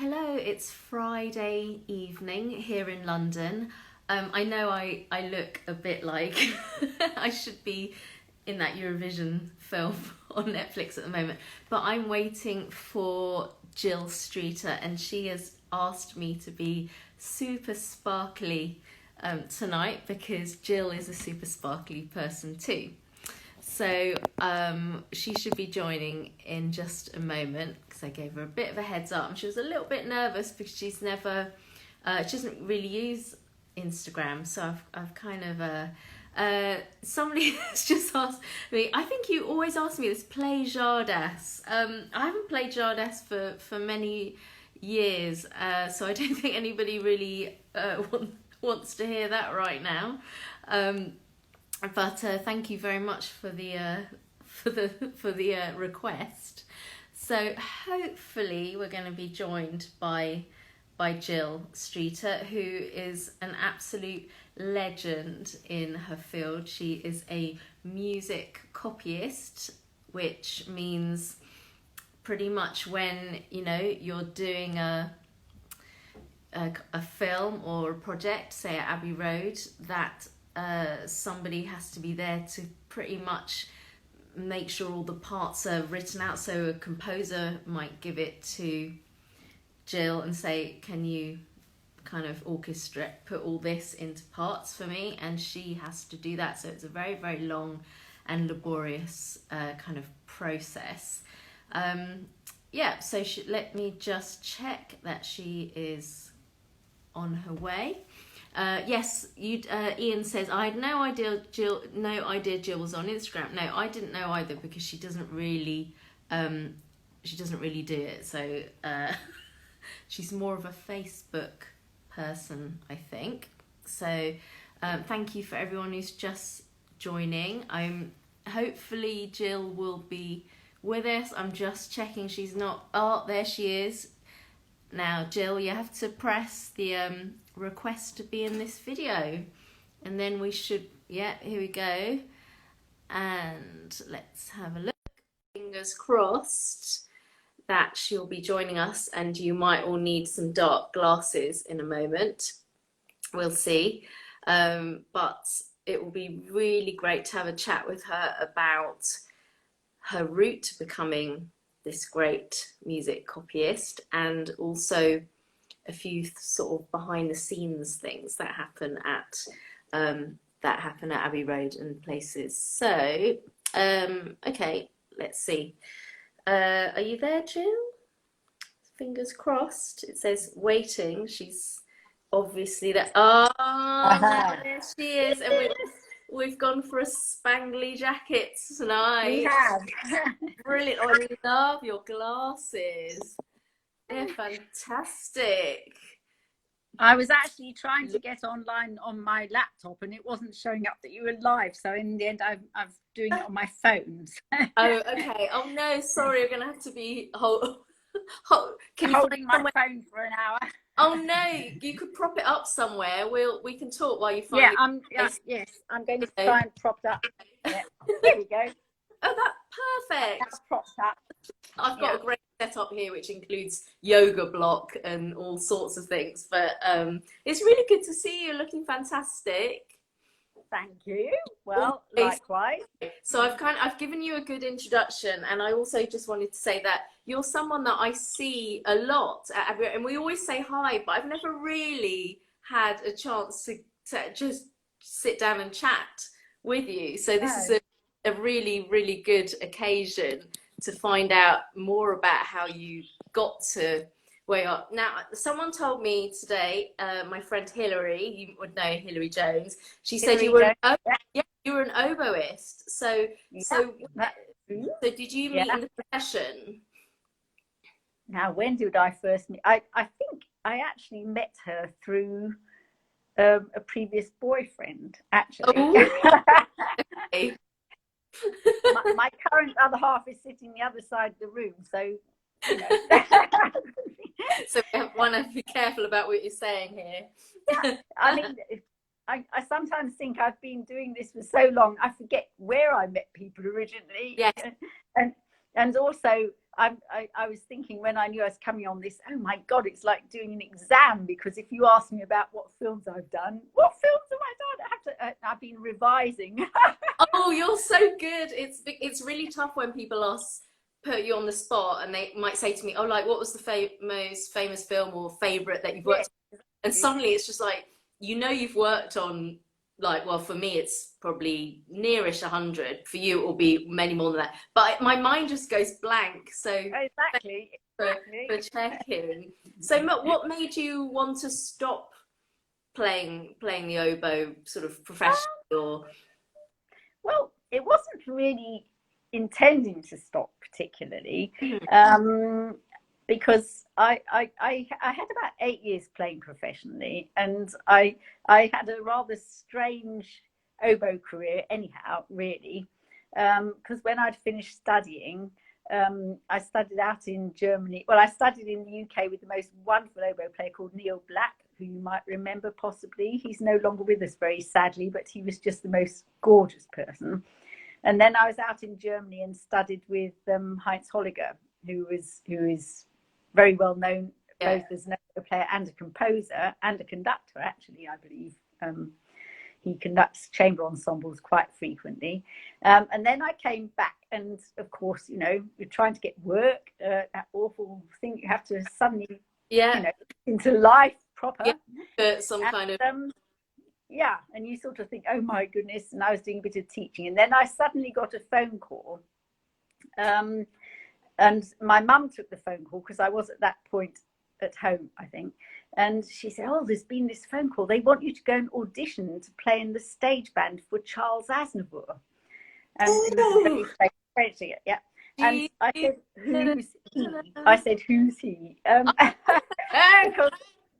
Hello, it's Friday evening here in London. I know I look a bit like I should be in that Eurovision film on Netflix at the moment, but I'm waiting for Jill Streater, and she has asked me to be super sparkly tonight because Jill is a super sparkly person too. So she should be joining in just a moment because I gave her a bit of a heads up. And she was a little bit nervous because she doesn't really use Instagram. So I've kind of, somebody has just asked me, I think you always ask me this, play Jardas. I haven't played Jardas for many years. So I don't think anybody really wants to hear that right now. But thank you very much for the request. So hopefully we're going to be joined by Jill Streater, who is an absolute legend in her field. She is a music copyist, which means pretty much when you're doing a film or a project, say at Abbey Road, that somebody has to be there to pretty much make sure all the parts are written out. So a composer might give it to Jill and say, can you kind of orchestrate, put all this into parts for me? And she has to do that. So it's a very, very long and laborious kind of process. So let me just check that she is on her way. Yes, Ian says, I had no idea Jill was on Instagram. No, I didn't know either because she doesn't really do it. So she's more of a Facebook person, I think. So thank you for everyone who's just joining. Hopefully Jill will be with us. I'm just checking she's not. Oh, there she is. Now, Jill, you have to press the request to be in this video, and then we should, here we go, and let's have a look. Fingers crossed that she'll be joining us, and you might all need some dark glasses in a moment. We'll see, but it will be really great to have a chat with her about her route to becoming this great music copyist, and also a few sort of behind the scenes things that happen at Abbey Road and places. So okay, let's see. Are you there, Jill? Fingers crossed. It says waiting. She's obviously there. There she is. And we've gone for a spangly jacket tonight. We have. Brilliant. I love your glasses. They're fantastic. I was actually trying to get online on my laptop and it wasn't showing up that you were live. So in the end, I'm doing it on my phone. Oh, okay. Oh no, sorry. You're going to have to be holding my phone for an hour. Oh no, you could prop it up somewhere. We can talk while you find Yes, I'm going to try and prop it up. Yeah. There we go. Oh, that's perfect. That's propped up. I've got a great setup here which includes yoga block and all sorts of things, but it's really good to see you, looking fantastic. Thank you. Well, likewise. So I've given you a good introduction, and I also just wanted to say that you're someone that I see a lot at Abbey, and we always say hi, but I've never really had a chance to just sit down and chat with you. So this is a really, really good occasion to find out more about how you got to where you are. Now, someone told me today, my friend Hilary, you would know Hilary Jones, she said you were an oboist. So did you meet in the profession? Now, when did I first meet? I think I actually met her through a previous boyfriend, actually. Okay. my current other half is sitting the other side of the room, so so we want to be careful about what you're saying here. I mean, I sometimes think I've been doing this for so long I forget where I met people originally. Yes. And also I was thinking when I knew I was coming on this, oh my God, it's like doing an exam, because if you ask me about what films I've done, what films have I done? I've been revising. Oh, you're so good. It's really tough when people put you on the spot, and they might say to me, "Oh, like what was the most famous film or favorite that you've worked on?" And suddenly it's just like, you've worked on, like, well, for me it's probably nearish 100. For you it will be many more than that. But my mind just goes blank. So Exactly. for checking. So what made you want to stop playing the oboe sort of professionally? Or Well, it wasn't really intending to stop particularly, because I had about 8 years playing professionally, and I had a rather strange oboe career anyhow, really, because when I'd finished studying, I studied out in Germany. Well, I studied in the UK with the most wonderful oboe player called Neil Black, who you might remember possibly. He's no longer with us, very sadly, but he was just the most gorgeous person. And then I was out in Germany and studied with Heinz Holliger, who is very well known, both as an oboe player and a composer and a conductor, actually, I believe. He conducts chamber ensembles quite frequently. And then I came back, and of course, you're trying to get work, that awful thing you have to suddenly, into life proper. Some kind of... yeah, and you sort of think, oh my goodness, and I was doing a bit of teaching, and then I suddenly got a phone call. And my mum took the phone call, because I was at that point at home, I think. And she said, oh, there's been this phone call. They want you to go and audition to play in the stage band for Charles Aznavour. And it was a very French, yeah. And I said, who's he? I said, who's he? Because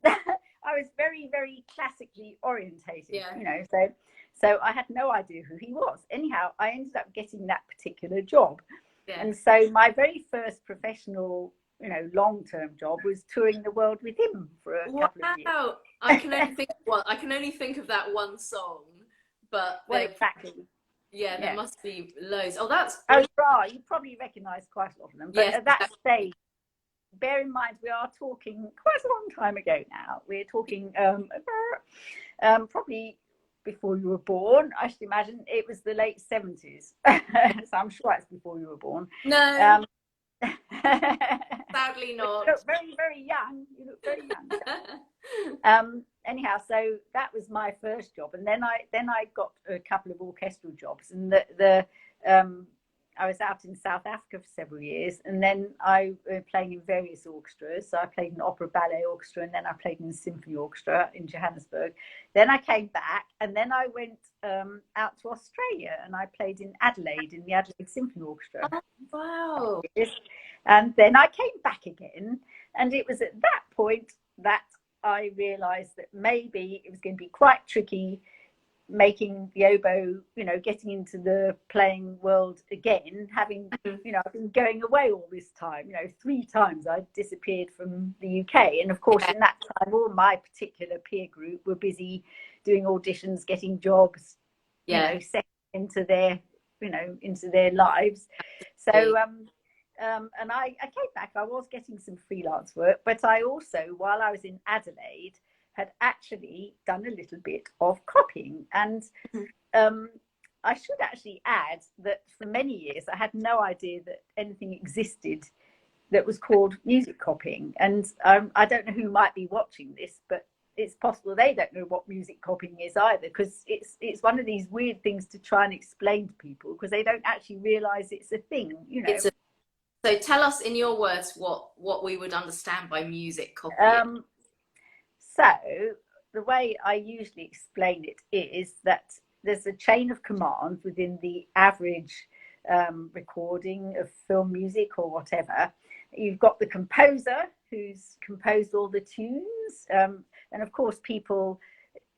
I was very, very classically orientated, so I had no idea who he was. Anyhow, I ended up getting that particular job. Yeah. And so my very first professional, long-term job was touring the world with him for a couple of years. Wow! I can only think of that one song, but exactly. Yeah, there must be loads. Oh, that's... Oh, you probably recognise quite a lot of them. But at that stage, bear in mind, we are talking quite a long time ago now. We're talking probably before you were born. I should imagine it was the late 70s. So I'm sure it's before you were born. No. Sadly not. You look very, very young. You look very young. Anyhow, so that was my first job, and then I got a couple of orchestral jobs, and I was out in South Africa for several years, and then I was playing in various orchestras. So I played in the opera ballet orchestra, and then I played in the symphony orchestra in Johannesburg. Then I came back, and then I went out to Australia, and I played in Adelaide in the Adelaide Symphony Orchestra. Oh, wow. And then I came back again, and it was at that point that I realised that maybe it was going to be quite tricky making the oboe, getting into the playing world again, having, I've been going away all this time, 3 times I disappeared from the UK. And of course, in that time, all my particular peer group were busy doing auditions, getting jobs, set into their, into their lives. So, and I came back, I was getting some freelance work, but I also, while I was in Adelaide, had actually done a little bit of copying. And I should actually add that for many years, I had no idea that anything existed that was called music copying. And I don't know who might be watching this, but it's possible they don't know what music copying is either, because it's one of these weird things to try and explain to people, because they don't actually realise it's a thing, So tell us in your words what we would understand by music copying. So the way I usually explain it is that there's a chain of commands within the average recording of film music or whatever. You've got the composer who's composed all the tunes. And of course, people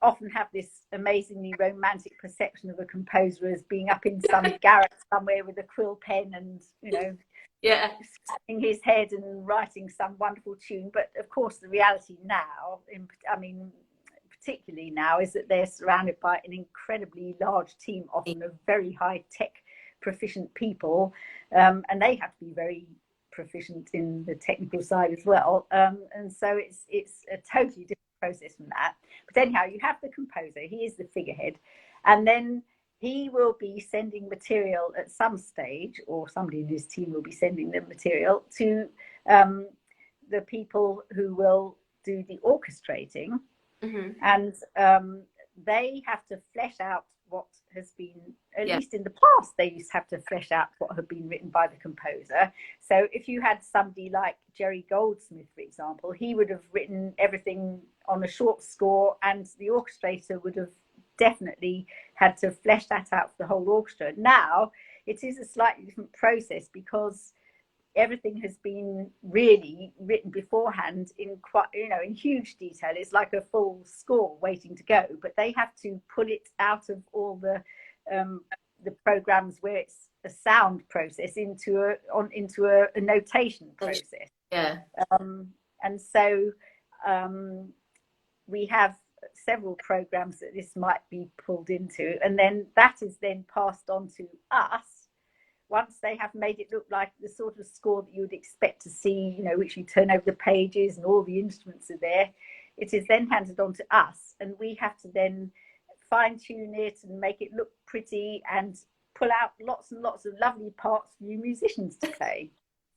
often have this amazingly romantic perception of a composer as being up in some garret somewhere with a quill pen and, scratching his head and writing some wonderful tune. But of course, the reality now, particularly now, is that they're surrounded by an incredibly large team, often of very high tech proficient people, and they have to be very proficient in the technical side as well, and so it's a totally different process from that. But anyhow, you have the composer, he is the figurehead, and then he will be sending material at some stage, or somebody in his team will be sending the material to the people who will do the orchestrating, and they have to flesh out what has been, at least in the past, they used to have to flesh out what had been written by the composer. So if you had somebody like Jerry Goldsmith, for example, he would have written everything on a short score, and the orchestrator would have definitely had to flesh that out for the whole orchestra. Now it is a slightly different process because everything has been really written beforehand in quite, in huge detail. It's like a full score waiting to go, but they have to pull it out of all the programs where it's a sound process into a notation process. Yeah. And so we have several programs that this might be pulled into, and then that is then passed on to us once they have made it look like the sort of score that you would expect to see, which you turn over the pages and all the instruments are there. It is then handed on to us, and we have to then fine tune it and make it look pretty and pull out lots and lots of lovely parts for you musicians to play.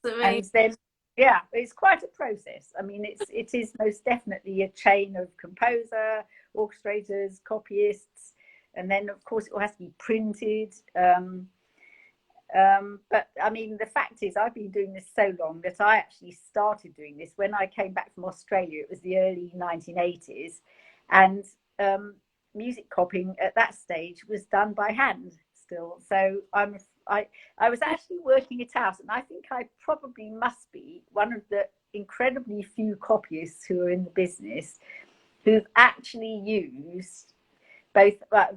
And then, yeah, it's quite a process. I mean, it is most definitely a chain of composer, orchestrators, copyists, and then of course it all has to be printed. But I mean, the fact is, I've been doing this so long that I actually started doing this when I came back from Australia. It was the early 1980s, and music copying at that stage was done by hand still. So I was actually working it out, and I think I probably must be one of the incredibly few copyists who are in the business who've actually used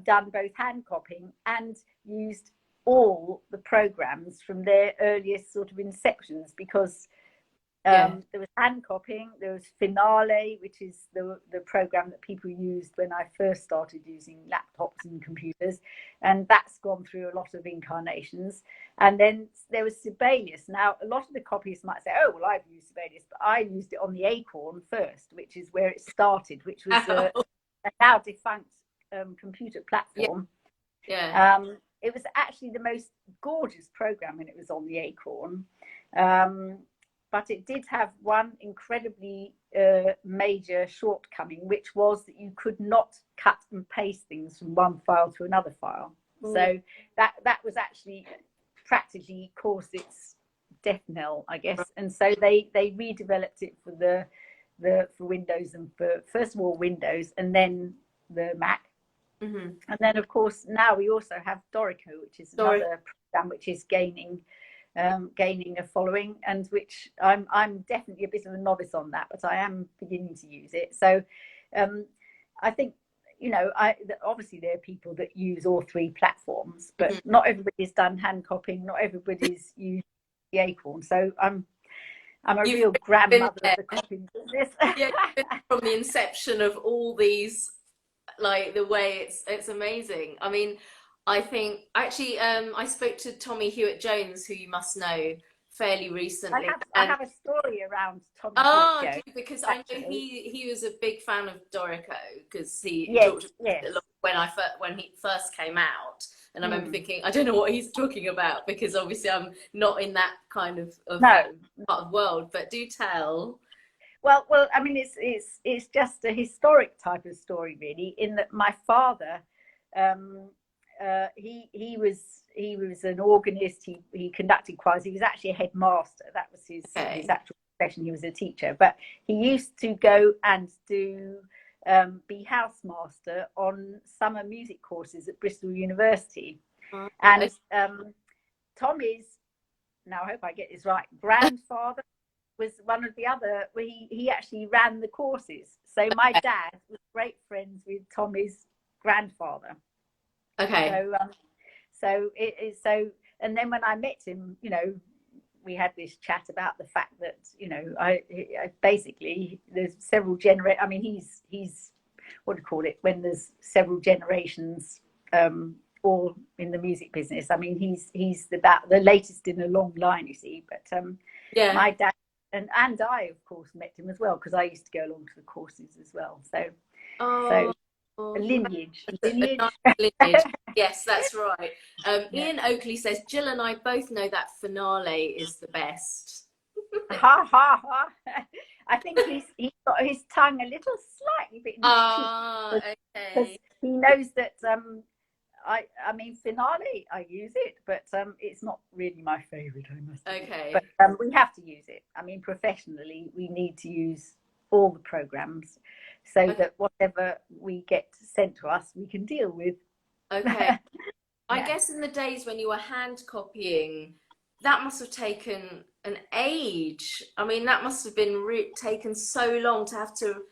done both hand copying and used all the programs from their earliest sort of inceptions, because there was hand copying, there was Finale, which is the program that people used when I first started using laptops and computers, and that's gone through a lot of incarnations. And then there was Sibelius. Now a lot of the copyists might say, oh well, I've used Sibelius, but I used it on the Acorn first, which is where it started, which was a now defunct computer platform. It was actually the most gorgeous program when it was on the Acorn, but it did have one incredibly major shortcoming, which was that you could not cut and paste things from one file to another file. So that was actually practically caused its death knell, I guess. And so they redeveloped it for Windows, and for first of all Windows and then the Mac. And then of course now we also have Dorico, which is another program which is gaining a following, and which I'm definitely a bit of a novice on that, but I am beginning to use it. So I think obviously there are people that use all three platforms, but not everybody's done hand copying, not everybody's used the Acorn. So I'm a real grandmother of the copying business. From the inception of all these, like the way it's amazing. I mean, I think actually I spoke to Tommy Hewitt-Jones, who you must know, fairly recently. I have a story around Tommy Hewitt-Jones. Because actually, I know he was a big fan of Dorico, because he talked when he first came out, and I remember thinking, I don't know what he's talking about, because obviously I'm not in that kind of part of the world, but do tell. Well, I mean, it's just a historic type of story, really, in that my father, he was an organist. He conducted choirs. He was actually a headmaster. That was his actual profession. He was a teacher, but he used to go and be housemaster on summer music courses at Bristol University. And Tommy's, now I hope I get this right, grandfather was one of the other. He actually ran the courses. So my dad was great friends with Tommy's grandfather. Okay. So and then when I met him, we had this chat about the fact that I basically there's several generations. I mean, he's what do you call it when there's several generations all in the music business. I mean, he's about the latest in a long line, you see. But Yeah. my dad and I, of course, met him as well, because I used to go along to the courses as well. So Oh, a lineage. a nice lineage. Yes, that's right. Ian Oakley says Jill and I both know that finale is the best. Ha ha ha! I think he's got his tongue a little slightly bit in his cheek, because Okay. he knows that I mean, finale, I use it, but it's not really my favourite, I must admit. Okay. But we have to use it. I mean, professionally, we need to use all the programs so that whatever we get sent to us, we can deal with. Okay. I Yeah. guess in the days when you were hand copying, that must have taken an age. I mean, that must have been taken so long to have to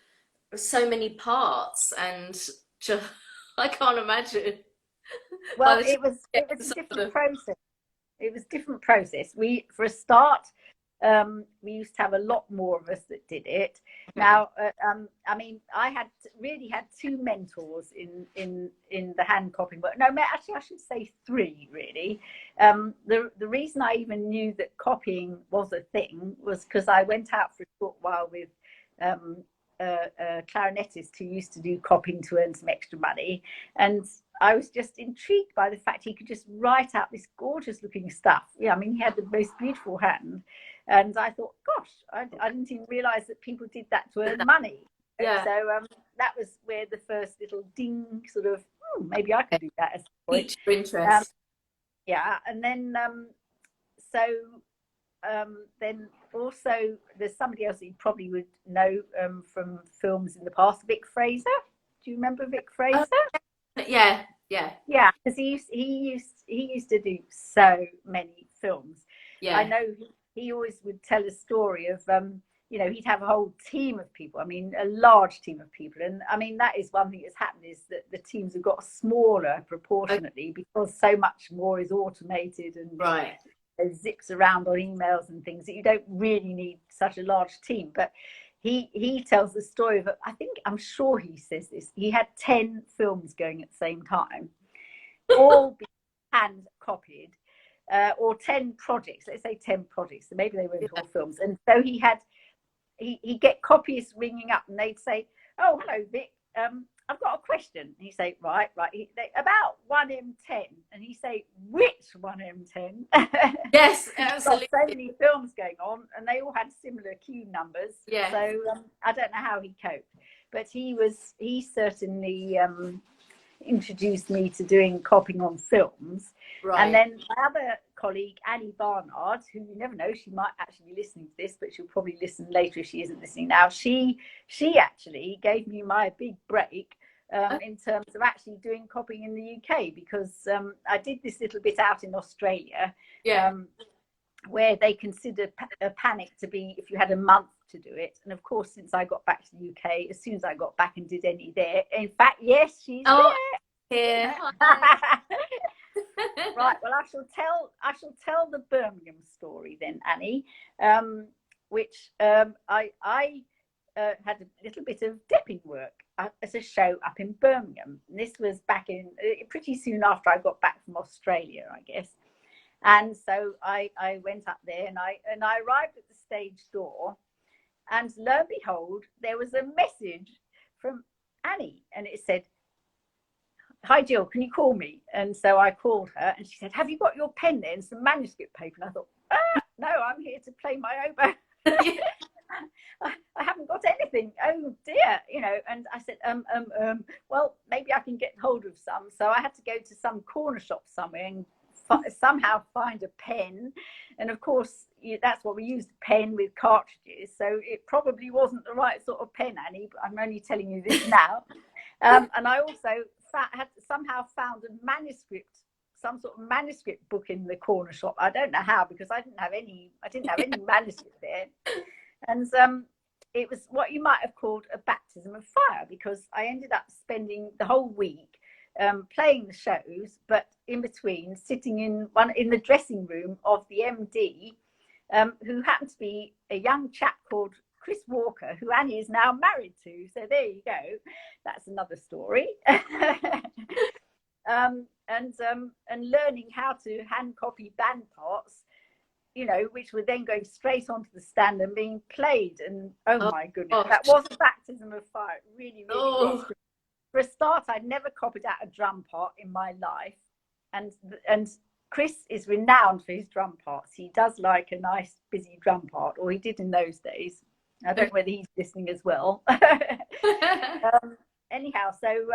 so many parts, and just, I can't imagine. Well, it was a different process. It was a different process. For a start, we used to have a lot more of us that did it. Now, I mean, I really had two mentors in the hand copying work. No, actually, I should say three, really. The reason I even knew that copying was a thing was because I went out for a short while with a clarinetist who used to do copying to earn some extra money, and I was just intrigued by the fact he could just write out this gorgeous looking stuff. Yeah, I mean, he had the most beautiful hand, and I thought, gosh, I didn't even realize that people did that to earn money. Yeah. So that was where the first little ding, sort of, maybe I could do that at some point. Piqued your interest. Yeah, and then then also there's somebody else that you probably would know from films in the past, Vic Fraser. Do you remember Vic Fraser? Yeah. Because he used to do so many films. Yeah. I know he always would tell a story of he'd have a whole team of people. I mean, a large team of people, and I mean that is one thing that's happened, is that the teams have got smaller proportionately because so much more is automated and zips around on emails and things, that you don't really need such a large team. But he tells the story of, I'm sure he says this, he had 10 films going at the same time, all being hand copied, or 10 projects, let's say 10 projects, so maybe they weren't all films. And so he'd get copyists ringing up, and they'd say, oh, hello Vic, I've got a question. And he'd say, right, about 1M10. And he'd say, which 1M10? Yes, absolutely. Got so many films going on, and they all had similar cue numbers. Yeah. So I don't know how he coped, but he certainly introduced me to doing copying on films. Right. And then my other colleague, Annie Barnard, who you never know, she might actually be listening to this, but she'll probably listen later if she isn't listening now. She actually gave me my big break in terms of actually doing copying in the UK, because I did this little bit out in Australia, where they consider a panic to be if you had a month to do it. And of course, since I got back to the UK, as soon as I got back and did any there, in fact, yes, she's there. Right, well, I shall tell the Birmingham story then, Annie, which I had a little bit of depping work as a show up in Birmingham. And this was back in pretty soon after I got back from Australia, I guess. And so I went up there, and I arrived at the stage door, and lo and behold, there was a message from Annie, and it said, hi Jill, can you call me? And so I called her, and she said, have you got your pen there and some manuscript paper? And I thought, no, I'm here to play my oboe. I haven't got anything. Oh dear, and I said, well, maybe I can get hold of some. So I had to go to some corner shop somewhere and somehow find a pen. And of course, that's what we used, a pen with cartridges. So it probably wasn't the right sort of pen, Annie, but I'm only telling you this now. And I also had somehow found a manuscript, some sort of manuscript book in the corner shop. I don't know how, because I didn't have any manuscript there. And it was what you might have called a baptism of fire, because I ended up spending the whole week playing the shows, but in between sitting in the dressing room of the MD, who happened to be a young chap called Chris Walker, who Annie is now married to. So there you go. That's another story. And learning how to hand copy band parts, you know, which were then going straight onto the stand and being played. And oh Oh, my goodness, gosh. that was a baptism of fire. It really, really was. Oh, For a start, I'd never copied out a drum part in my life. And Chris is renowned for his drum parts. He does like a nice, busy drum part, or he did in those days. I don't know whether he's listening as well. Anyhow, so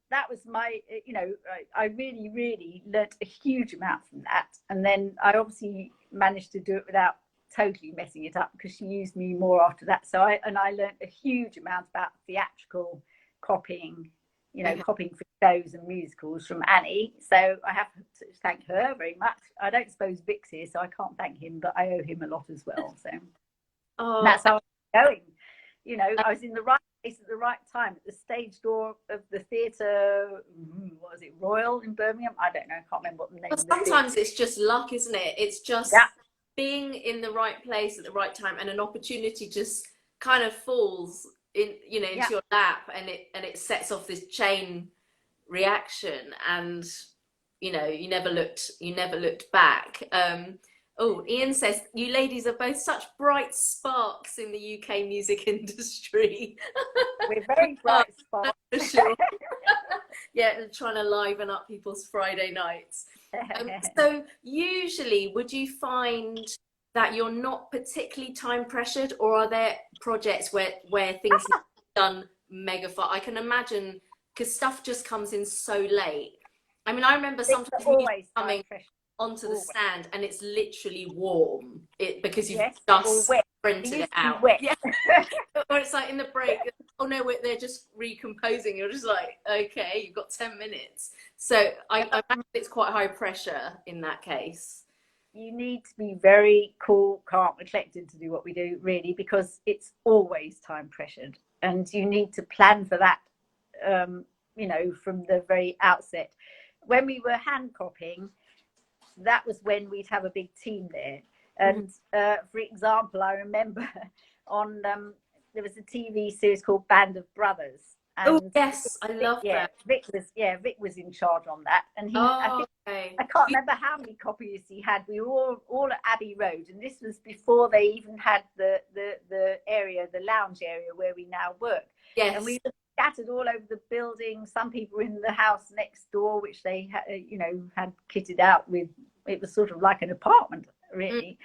that was my, you know, I really, really learnt a huge amount from that. And then I obviously managed to do it without totally messing it up, because she used me more after that. So I learnt a huge amount about theatrical copying, you know, copying for shows and musicals from Annie. So I have to thank her very much. I don't suppose Vic's here, so I can't thank him, but I owe him a lot as well. So that's how I'm going. You know, I was in the right place at the right time at the stage door of the theatre. What was it, Royal in Birmingham? I don't know. I can't remember what the name of the sometimes it's just luck, isn't it? It's just being in the right place at the right time, and an opportunity just kind of falls in, you know, into your lap, and it sets off this chain reaction, and you know, you never looked back. Oh, Ian says, you ladies are both such bright sparks in the UK music industry. We're very bright sparks. For sure. Yeah, trying to liven up people's Friday nights. So usually, would you find that you're not particularly time pressured, or are there projects where things are done mega fast? I can imagine, because stuff just comes in so late. I mean, I remember sometimes coming onto the stand and it's literally warm, because you've just printed it out. Yeah. Or it's like in the break, oh no, they're just recomposing. You're just like, okay, you've got 10 minutes. So I imagine it's quite high pressure in that case. You need to be very cool, calm, and collected to do what we do, really, because it's always time pressured, and you need to plan for that, you know, from the very outset. When we were hand copying, that was when we'd have a big team there. And for example, I remember on there was a TV series called Band of Brothers. And oh yes, I love that. Vic was in charge on that, and I can't remember how many copyists he had. We were all at Abbey Road, and this was before they even had the area, the lounge area where we now work. Yes, and we were scattered all over the building. Some people were in the house next door, which they had kitted out with. It was sort of like an apartment, really.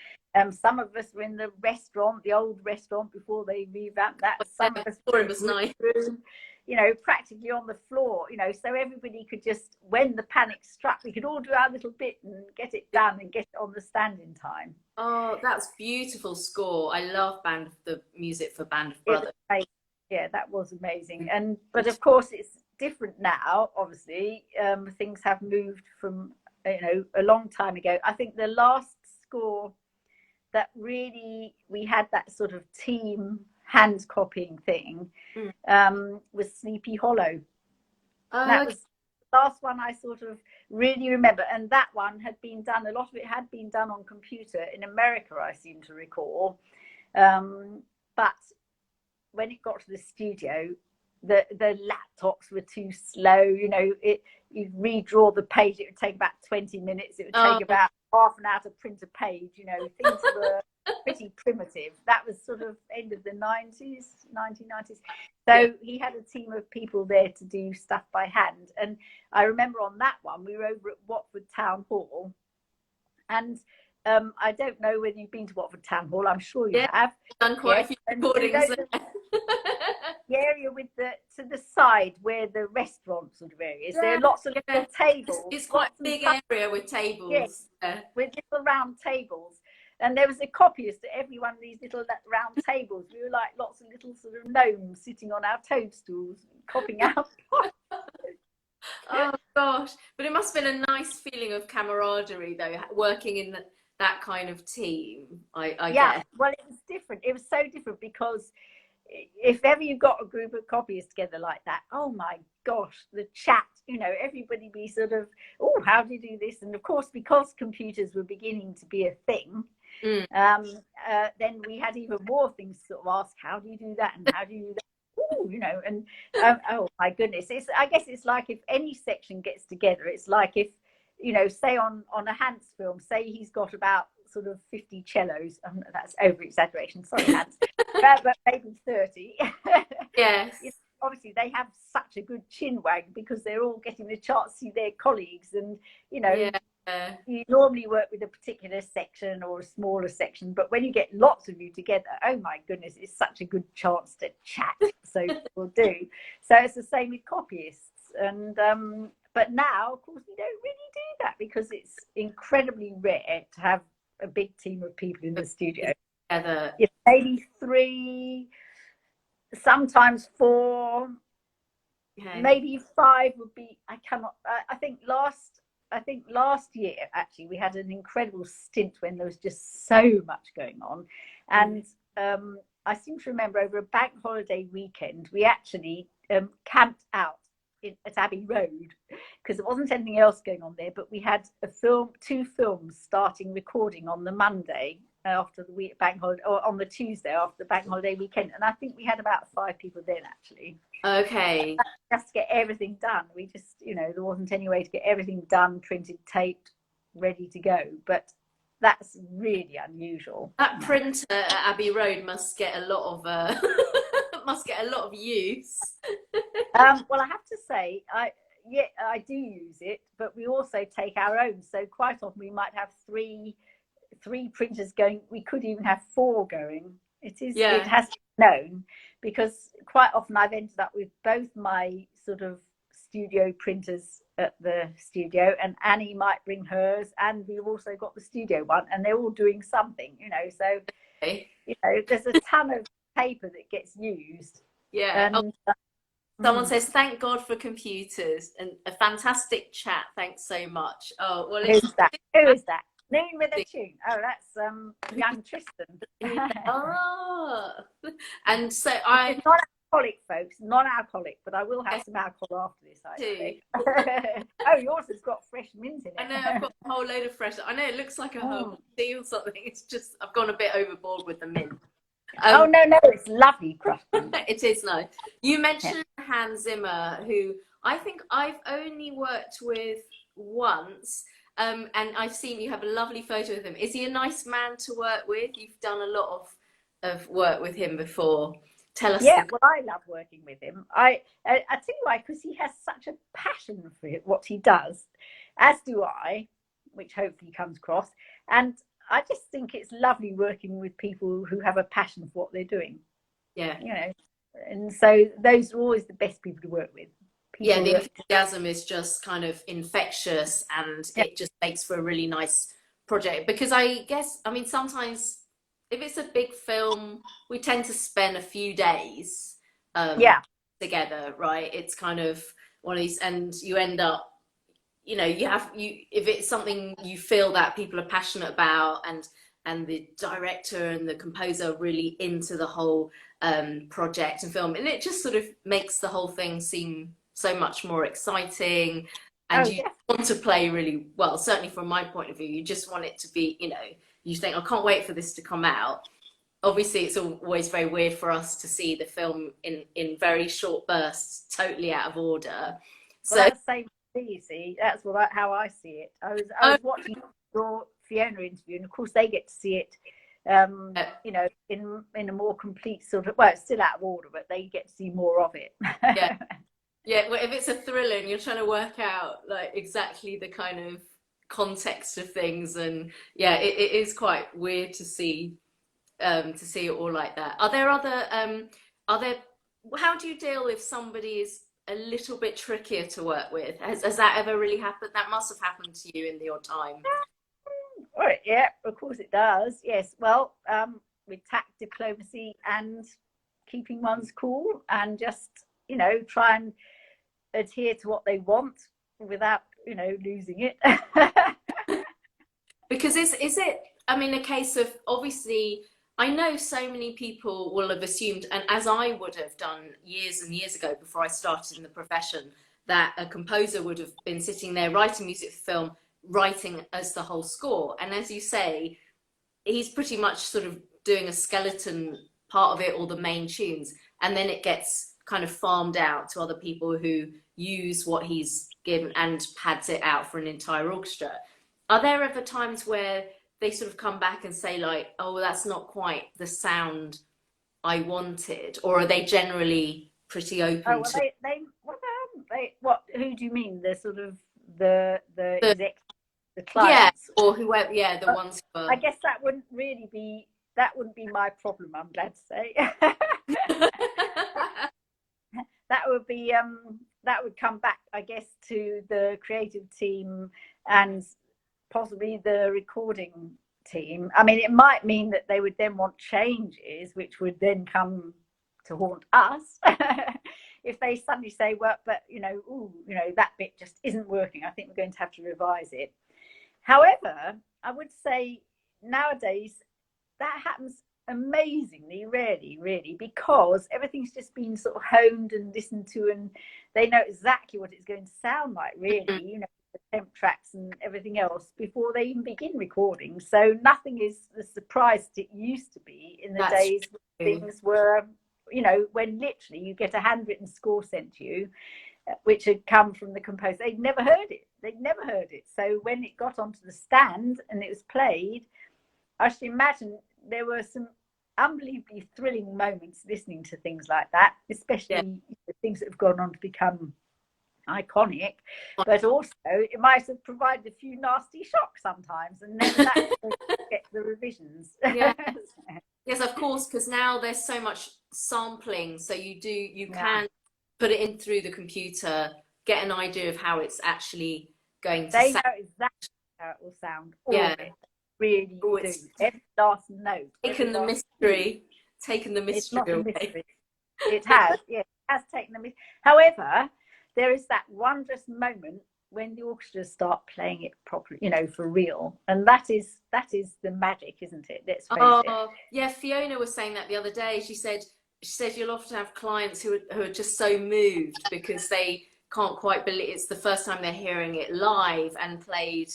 Some of us were in the restaurant, the old restaurant, before they revamped that. Some of us were in the nice room, you know, practically on the floor, you know, so everybody could just, when the panic struck, we could all do our little bit and get it done and get it on the stand in time. Oh, that's beautiful score. I love the music for Band of Brothers. Yeah, that was amazing. But of course, it's different now, obviously. Things have moved from, you know, a long time ago. I think the last score that really we had that sort of team hand copying thing was Sleepy Hollow. That was the last one I sort of really remember, and that one had been done, a lot of it had been done on computer in America, I seem to recall, but when it got to the studio, the laptops were too slow, you know. You'd redraw the page, it would take about 20 minutes, it would take about half an hour to print a page, you know. Things were pretty primitive. That was sort of end of the 1990s. So he had a team of people there to do stuff by hand. And I remember on that one, we were over at Watford Town Hall. And I don't know whether you've been to Watford Town Hall. I'm sure you have. Done quite a few recordings. The area with to the side where the restaurant sort of area is, there are lots of little tables. It's quite a big area with tables. Yes, with little round tables. And there was a copyist at every one of these little round tables. We were like lots of little sort of gnomes sitting on our toadstools, copying out. Oh gosh, but it must have been a nice feeling of camaraderie though, working in that kind of team. I guess. Well, it was different. It was so different because if ever you got a group of copyists together like that, oh my gosh, the chat, you know, everybody be sort of, oh, how do you do this? And of course, because computers were beginning to be a thing, then we had even more things to sort of ask, how do you do that? And how do you do that? Ooh, you know, and oh my goodness, I guess it's like if any section gets together, it's like if, you know, say on a Hans film, say he's got about sort of 50 cellos. That's over exaggeration, sorry, Hans, but maybe 30. Yes. You know, obviously, they have such a good chin wag because they're all getting the chance to see their colleagues, and you know. Yeah. You normally work with a particular section or a smaller section, but when you get lots of you together, oh my goodness, it's such a good chance to chat. So people do. So it's the same with copyists. And but now, of course, we don't really do that because it's incredibly rare to have a big team of people in the studio. Together. Maybe 3, sometimes 4, maybe 5 would be. I cannot. I think last year, actually, we had an incredible stint when there was just so much going on. And I seem to remember over a bank holiday weekend, we actually camped out at Abbey Road because there wasn't anything else going on there. But we had 2 films starting recording on the Monday after the bank holiday, or on the Tuesday after the bank holiday weekend. And I think we had about 5 people then, actually. Okay. Just to get everything done. We just, you know, there wasn't any way to get everything done, printed, taped, ready to go. But that's really unusual. That printer at Abbey Road must get a lot of use. Well, I have to say, I do use it, but we also take our own. So quite often we might have three printers going. We could even have 4 going. It has to be known, because quite often I've ended up with both my sort of studio printers at the studio, and Annie might bring hers, and we've also got the studio one, and they're all doing something, you know. So you know, there's a ton of paper that gets used. Yeah. And, someone says, "Thank God for computers," and a fantastic chat. Thanks so much. Oh, well, who is that? Noon with a tune. Oh, that's young Tristan. Oh, and so not alcoholic, folks, non-alcoholic, but I will have some alcohol after this. I think. Oh, yours has got fresh mint in it. I know, I've got a whole load of fresh. I know it looks like a herbal tea or something. It's just I've gone a bit overboard with the mint. Oh no, it's lovely, Crofton. It is nice. You mentioned Hans Zimmer, who I think I've only worked with once. And I've seen you have a lovely photo of him. Is he a nice man to work with? You've done a lot of work with him before. Tell us. Yeah, well, I love working with him. I tell you why, because he has such a passion for what he does, as do I, which hopefully comes across. And I just think it's lovely working with people who have a passion for what they're doing. Yeah. You know, and so those are always the best people to work with. Yeah, the enthusiasm is just kind of infectious, and it just makes for a really nice project. Because I guess, I mean, sometimes if it's a big film, we tend to spend a few days together, right? It's kind of one of these, and you end up, you know, if it's something you feel that people are passionate about, and the director and the composer are really into the whole project and film, and it just sort of makes the whole thing seem so much more exciting, and you want to play really well. Certainly from my point of view, you just want it to be, you know, you think, I can't wait for this to come out. Obviously it's always very weird for us to see the film in very short bursts, totally out of order. So that's the same thing, you see. That's how I see it. I was watching your Fiona interview, and of course they get to see it you know, in a more complete sort of, well, it's still out of order, but they get to see more of it. Yeah, well, if it's a thriller and you're trying to work out like exactly the kind of context of things, and it is quite weird to see it all like that. Are there how do you deal if somebody is a little bit trickier to work with? Has that ever really happened? That must have happened to you in your time. Right, yeah, of course it does. Yes, well, with tact, diplomacy, and keeping one's cool, and just, you know, try and adhere to what they want without, you know, losing it. Because is it, I mean, a case of, obviously, I know so many people will have assumed, and as I would have done years and years ago before I started in the profession, that a composer would have been sitting there writing music for film, writing as the whole score. And as you say, he's pretty much sort of doing a skeleton part of it, or the main tunes, and then it gets kind of farmed out to other people who use what he's given and pads it out for an entire orchestra. Are there ever times where they sort of come back and say like, oh, that's not quite the sound I wanted, or are they generally pretty open Oh, well, to what, who do you mean? The sort of the the, exec, the yeah, clients? or whoever, yeah, the ones who I are. guess that wouldn't be my problem, I'm glad to say. That would be that would come back, I guess, to the creative team and possibly the recording team. I mean, it might mean that they would then want changes, which would then come to haunt us. If they suddenly say, well, but that bit just isn't working, I think we're going to have to revise it. However, I would say nowadays that happens amazingly rarely, really, because everything's just been sort of honed and listened to, and they know exactly what it's going to sound like, really, the temp tracks and everything else before they even begin recording. So nothing is the surprise that it used to be in the days when things were, when literally you get a handwritten score sent to you, which had come from the composer. They'd never heard it. So when it got onto the stand and it was played, I should imagine there were some unbelievably thrilling moments listening to things like that, especially things that have gone on to become iconic. But also, it might have provided a few nasty shocks sometimes, and then that get the revisions. Yes, of course, because now there's so much sampling, so you can put it in through the computer, get an idea of how it's actually going to sound. They know exactly how it will sound. All of it. Really do. Every last note. Taken the mystery away. It has, it has taken the mystery. However, there is that wondrous moment when the orchestras start playing it properly, for real, and that is the magic, isn't it? Let's face it. Yeah, Fiona was saying that the other day. She said you'll often have clients who are just so moved because they can't quite believe it's the first time they're hearing it live and played,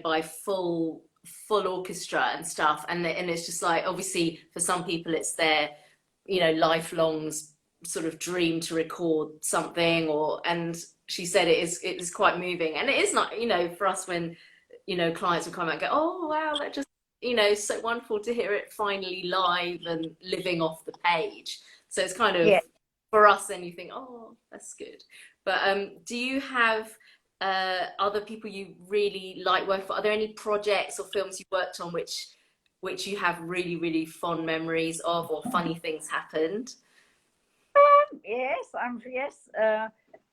by full orchestra and stuff, and it's just like, obviously for some people it's their lifelong sort of dream to record something, and she said it is quite moving, and it is not, for us when clients will come out and go, oh wow, that just so wonderful to hear it finally live and living off the page. So it's kind of for us, then you think, oh, that's good. But do you have other people you really like working for? Are there any projects or films you worked on which you have really, really fond memories of, or funny things happened? Yes.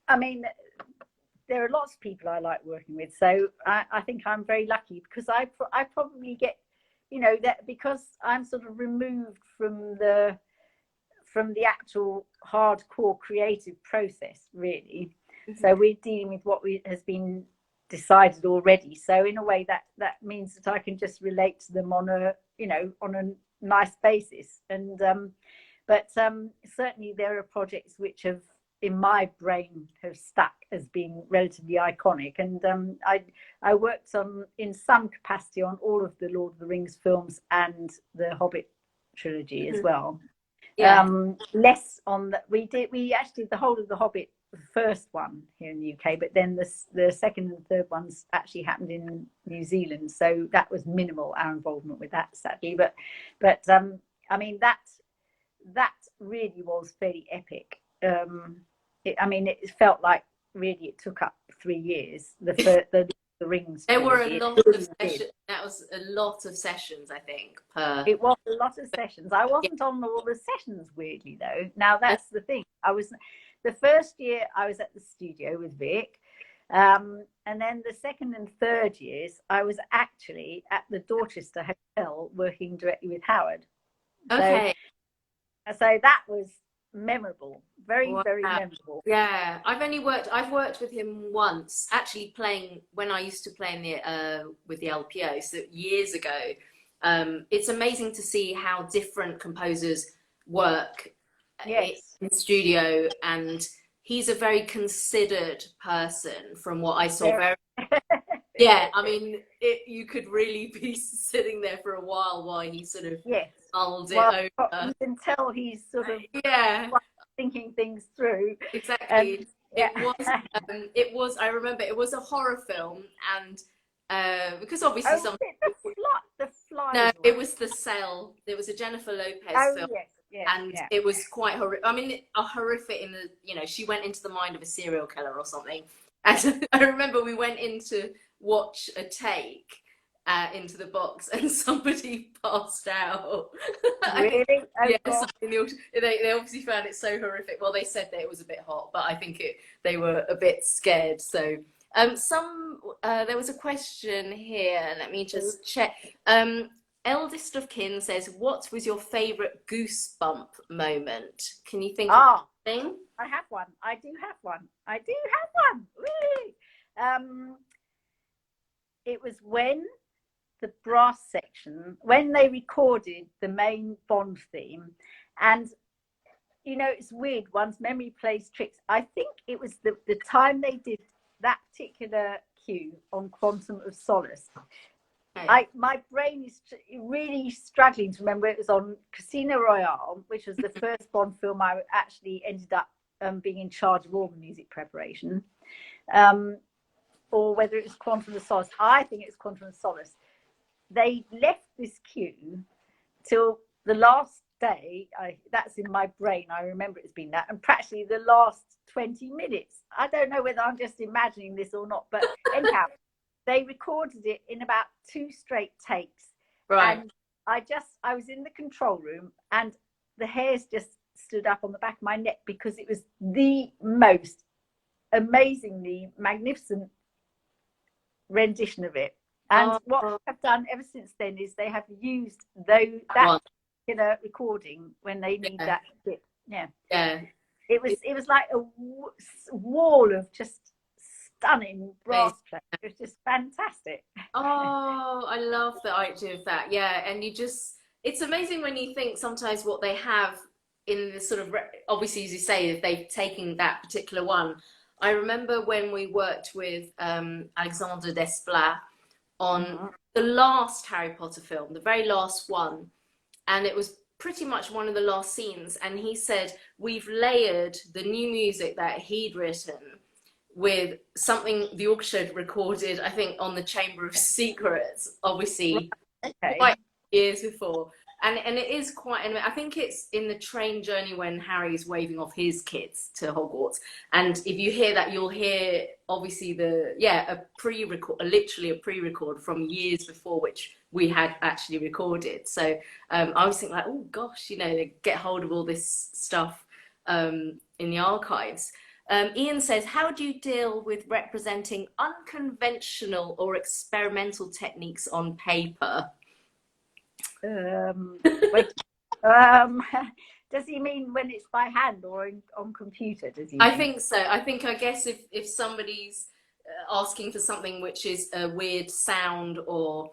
I mean, there are lots of people I like working with, so I think I'm very lucky because I probably get, that because I'm sort of removed from the actual hardcore creative process, really. So we're dealing with what has been decided already. So in a way that means that I can just relate to them on a nice basis. And but certainly there are projects which have, in my brain, have stuck as being relatively iconic. And I worked in some capacity on all of the Lord of the Rings films and the Hobbit trilogy as well. Less on that. We actually did the whole of the Hobbit, the first one here in the UK, but then the second and third ones actually happened in New Zealand, so that was minimal, our involvement with that, sadly. But I mean, that really was fairly epic. It felt like really it took up 3 years. The Rings. There were a lot of sessions. That was a lot of sessions, I think. It was a lot of sessions. I wasn't on all the sessions, weirdly, though. Now that's the thing. The first year I was at the studio with Vic, and then the second and third years I was actually at the Dorchester Hotel working directly with Howard. Okay. So that was memorable, very memorable. Yeah, I've worked with him once, actually playing when I used to play in the with the LPO, so years ago. It's amazing to see how different composers work in studio, and he's a very considered person from what I saw. Yeah, I mean, you could really be sitting there for a while he sort of mulled it over. You can tell he's sort of thinking things through. Exactly. I remember it was a horror film, and because obviously flies? No, Or... it was The Cell. It was a Jennifer Lopez Oh film. yes, yes, And yeah. it was quite horrific. I mean, a horrific in the, she went into the mind of a serial killer or something. And I remember we went in to watch a take into the box and somebody passed out. Really? Oh, Yeah, God. they obviously found it so horrific. Well, they said that it was a bit hot, but I think they were a bit scared. So there was a question here. Let me just check. Eldest of Kin says, what was your favourite goosebump moment? Can you think of anything? I have one. I do have one. Woo! It was when the brass section, when they recorded the main Bond theme, and it's weird, one's memory plays tricks. I think it was the time they did that particular cue on Quantum of Solace. My brain is really struggling to remember. It was on Casino Royale, which was the first Bond film I actually ended up being in charge of all the music preparation, or whether it was Quantum of Solace. I think it's Quantum of Solace. They left this cue till the last day. That's in my brain. I remember it's been that, and practically the last 20 minutes. I don't know whether I'm just imagining this or not, but anyhow. They recorded it in about 2 straight takes. Right. And I was in the control room and the hairs just stood up on the back of my neck because it was the most amazingly magnificent rendition of it. And what I've done ever since then is they have used that particular recording when they need that bit. Yeah. Yeah. It was like a wall of just stunning brass playing. It was just fantastic. Oh, I love the idea of that. Yeah, and it's amazing when you think sometimes what they have in the sort of, obviously, as you say, if they've taken that particular one. I remember when we worked with Alexandre Desplat on the last Harry Potter film, the very last one, and it was pretty much one of the last scenes, and he said, we've layered the new music that he'd written with something the orchestra had recorded, I think, on the Chamber of Secrets, obviously, quite years before. And it is quite, I think it's in the train journey when Harry's waving off his kids to Hogwarts. And if you hear that, you'll hear, obviously, a pre-record, literally a pre-record from years before, which we had actually recorded. So I was thinking like, oh gosh, they get hold of all this stuff in the archives. Ian says, how do you deal with representing unconventional or experimental techniques on paper? Does he mean when it's by hand or on computer? Does he? I think so. I guess if somebody's asking for something which is a weird sound or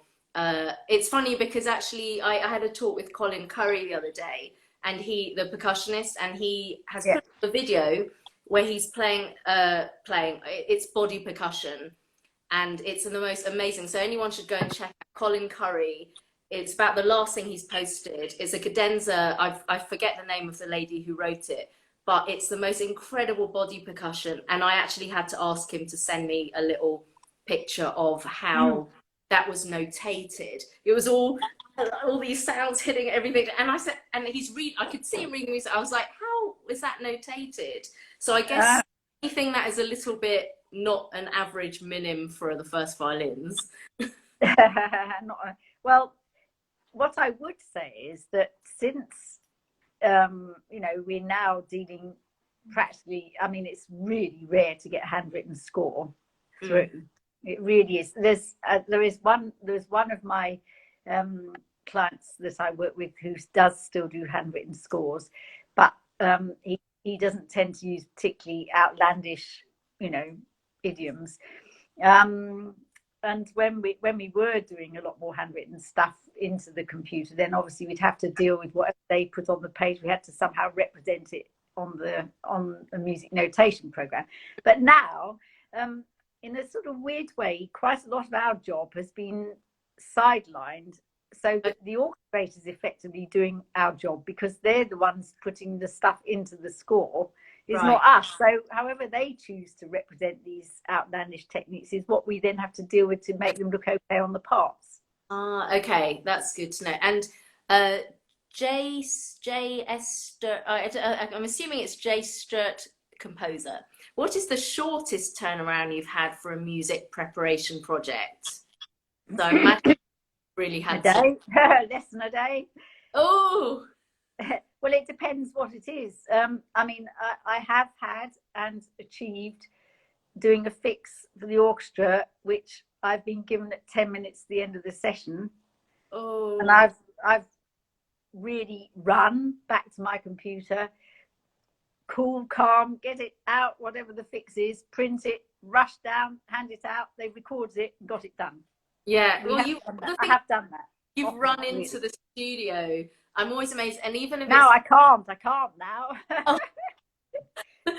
it's funny because actually I had a talk with Colin Curry the other day, and the percussionist, and he has put a video where he's playing it's body percussion, and it's the most amazing. So anyone should go and check out Colin Curry. It's about the last thing he's posted. It's a cadenza. I forget the name of the lady who wrote it, but it's the most incredible body percussion. And I actually had to ask him to send me a little picture of how that was notated. It was all these sounds hitting everything. And I said, and I could see him reading music. I was like, how is that notated? So I guess anything that is a little bit not an average minim for the first violins. Well, what I would say is that since we're now dealing practically, I mean, it's really rare to get a handwritten score through. It really is. There's one of my clients that I work with who does still do handwritten scores, but he doesn't tend to use particularly outlandish, idioms. And when we were doing a lot more handwritten stuff into the computer, then obviously we'd have to deal with whatever they put on the page. We had to somehow represent it on the music notation program. But now, in a sort of weird way, quite a lot of our job has been sidelined, so that the orchestrator is effectively doing our job because they're the ones putting the stuff into the score. It's not us. So however they choose to represent these outlandish techniques is what we then have to deal with to make them look okay on the parts. Ah, okay, that's good to know. And uh, J.S. Sturt, I'm assuming it's J. Sturt composer. What is the shortest turnaround you've had for a music preparation project? So I imagine you really A had to. day, less than a day. Oh, Well, it depends what it is. I mean, I have had and achieved doing a fix for the orchestra, which I've been given at 10 minutes at the end of the session, and oh, I've really run back to my computer, cool, calm, get it out, whatever the fix is, print it, rush down, hand it out. They recorded it, and got it done. yeah. We Well, have you done that. the I thing have done that you've often, run into really. the studio. I'm always amazed, and even if Now it's I can't. I can't now. oh,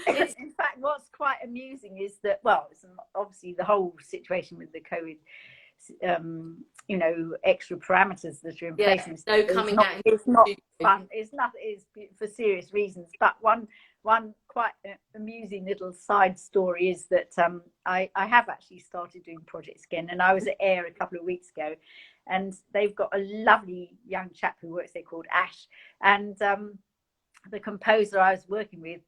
it's In fact, what's quite amusing is that, well, it's obviously the whole situation with the COVID, extra parameters that are in yeah, place. no It's coming not, out into it's the not studio. fun. It's not, it's for serious reasons. But one quite amusing little side story is that I have actually started doing projects again, and I was at Air a couple of weeks ago, and they've got a lovely young chap who works there called Ash, and the composer I was working with,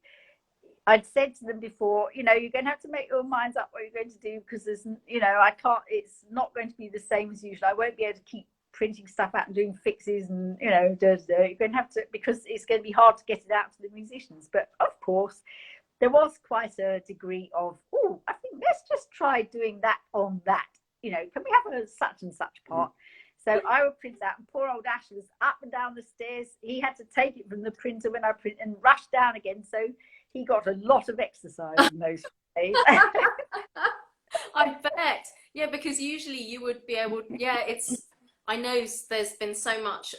I'd said to them before, you're going to have to make your minds up what you're going to do, because there's, I can't, it's not going to be the same as usual. I won't be able to keep printing stuff out and doing fixes and, you're going to have to, because it's going to be hard to get it out to the musicians. But of course, there was quite a degree of, oh, I think let's just try doing that on that. Can we have a such and such part? So I would print out, and poor old Ash was up and down the stairs. He had to take it from the printer when I print and rush down again. So he got a lot of exercise in those days. I bet. Yeah, because usually you would be able, yeah, I know there's been so much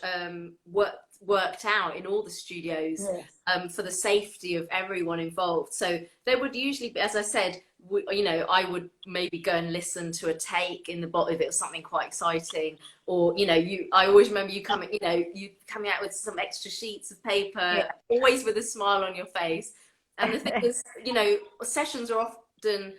worked out in all the studios Yes. for the safety of everyone involved. So there would usually be, as I said, I would maybe go and listen to a take in the bottom if it was something quite exciting, or I always remember you coming out with some extra sheets of paper, Yeah. always with a smile on your face. And the thing is, sessions are often,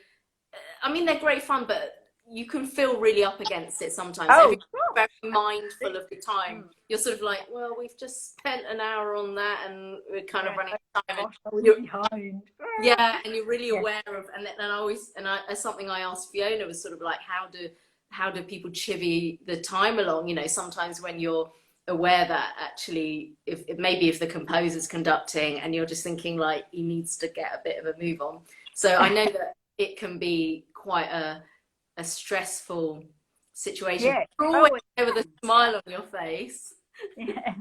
I mean, they're great fun, but you can feel really up against it sometimes. So if Oh, you're very mindful gosh. of the time, you're sort of like, well, we've just spent an hour on that and we're kind of running out of time. Gosh, I was You're, behind. yeah, and you're really Yeah. aware of, and I always, as something I asked Fiona was sort of like, how do people chivvy the time along? Sometimes when you're aware that actually, if the composer's conducting and you're just thinking like he needs to get a bit of a move on. So I know that it can be quite a stressful situation. Yeah. You're always Oh, there with a smile on your face. yeah.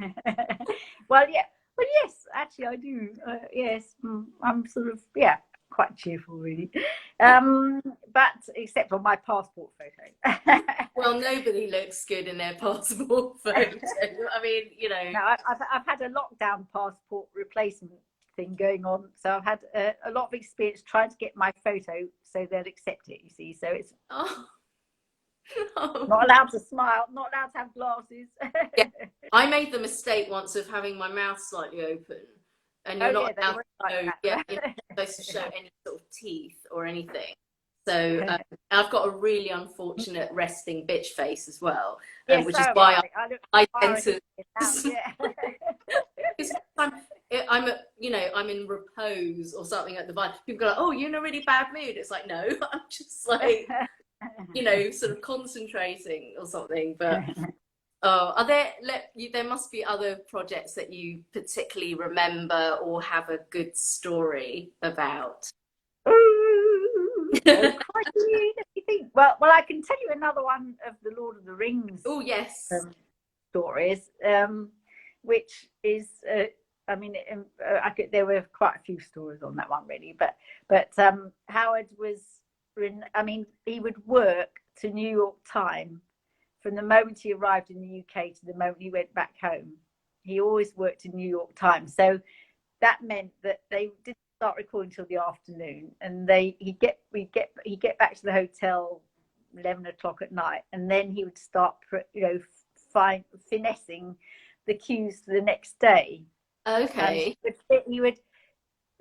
Well, yeah. Well, yes, actually, I do. Yes, I'm sort of, yeah, quite cheerful, really. But except on my passport photo. Well, nobody looks good in their passport photo. I mean, No, I've had a lockdown passport replacement thing going on, so I've had a lot of experience trying to get my photo so they'll accept it. You see, so it's oh, no. not allowed to smile, not allowed to have glasses. Yeah, I made the mistake once of having my mouth slightly open, and you're Oh not yeah, they allowed were to like show, yeah, that. you're not supposed to show any sort of teeth or anything. So I've got a really unfortunate resting bitch face as well, Yes, which so is am why I look I tend Irish to. now, yeah. Because I'm in repose or something at the bar. People go like, "Oh, you're in a really bad mood." It's like, no, I'm just like, sort of concentrating or something. But are there must be other projects that you particularly remember or have a good story about? Oh, crikey, let me think. Well, I can tell you another one of the Lord of the Rings Oh, yes. stories, which is, I mean, there were quite a few stories on that one, really. But Howard was, I mean, he would work to New York time from the moment he arrived in the UK to the moment he went back home. He always worked in New York time, so that meant that they didn't start recording till the afternoon, and he'd get back to the hotel 11 o'clock at night, and then he would start finessing the cues for the next day. Okay. He would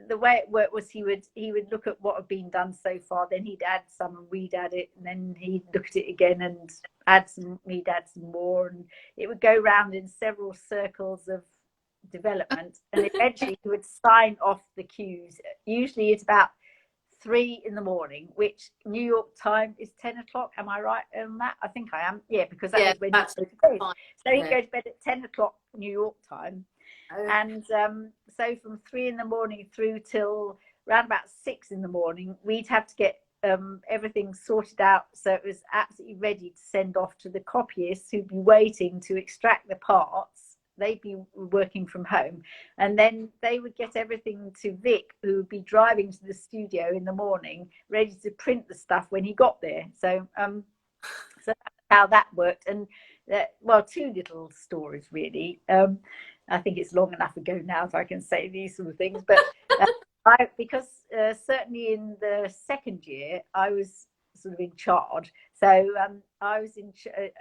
the way it worked was he would look at what had been done so far, then he'd add some and we'd add it, and then he'd look at it again and add some, we'd add some more, and it would go round in several circles of development, and eventually he would sign off the cues. Usually it's about 3 in the morning, which New York time is 10 o'clock. Am I right on that? I think I am. Yeah, because that was when he goes to bed. So he'd go to bed at 10 o'clock New York time. And so from 3 in the morning through till around about 6 in the morning, we'd have to get everything sorted out so it was absolutely ready to send off to the copyists who'd be waiting to extract the parts. They'd be working from home, and then they would get everything to Vic, who would be driving to the studio in the morning, ready to print the stuff when he got there. So so that's how that worked. And well, 2 little stories really. I think it's long enough ago now so I can say these sort of things, but because certainly in the second year I was sort of in charge, so I was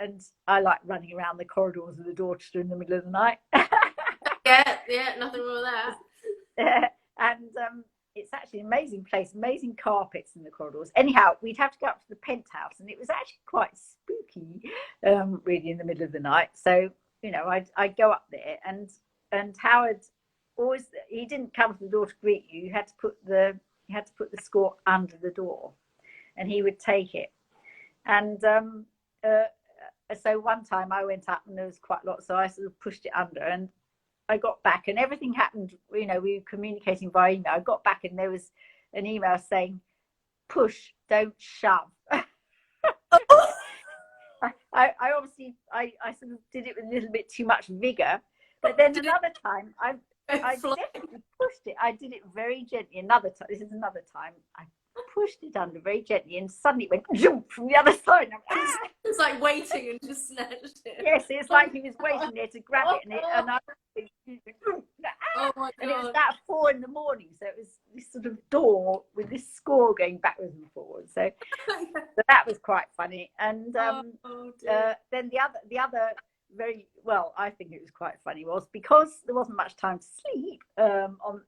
and I like running around the corridors of the Dorchester in the middle of the night. yeah, nothing wrong with that. And it's actually an amazing place, amazing carpets in the corridors. Anyhow, we'd have to go up to the penthouse, and it was actually quite spooky, really, in the middle of the night. So you know, I'd go up there, and Howard always, he didn't come to the door to greet you. You had to put the score under the door, and he would take it. And so one time I went up and there was quite a lot, so I sort of pushed it under, and I got back, and everything happened, you know, we were communicating via email. I got back and there was an email saying, push, don't shove. I obviously I sort of did it with a little bit too much vigor, but then another time I definitely pushed it. I did it very gently. Another time, this is another time, I pushed it under very gently, and suddenly it went jump from the other side. It's like waiting and just snatched it. Yes, it's like he was waiting there to grab it, and I oh my God. And it was about 4 in the morning, so it was this sort of door with this score going backwards and forwards. So that was quite funny. And then the other very, well, I think it was quite funny, was because there wasn't much time to sleep,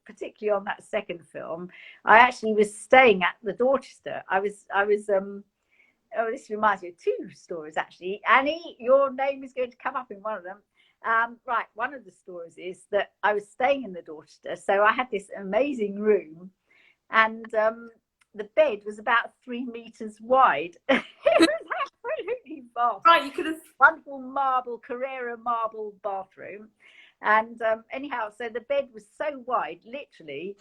particularly on that second film. I actually was staying at the Dorchester. I was oh, this reminds me of 2 stories actually. Annie, your name is going to come up in one of them. Right, one of the stories is that I was staying in the Dorchester, so I had this amazing room, and the bed was about 3 meters wide. It was absolutely vast. Right, you could have wonderful Carrera marble bathroom, and anyhow, so the bed was so wide, literally.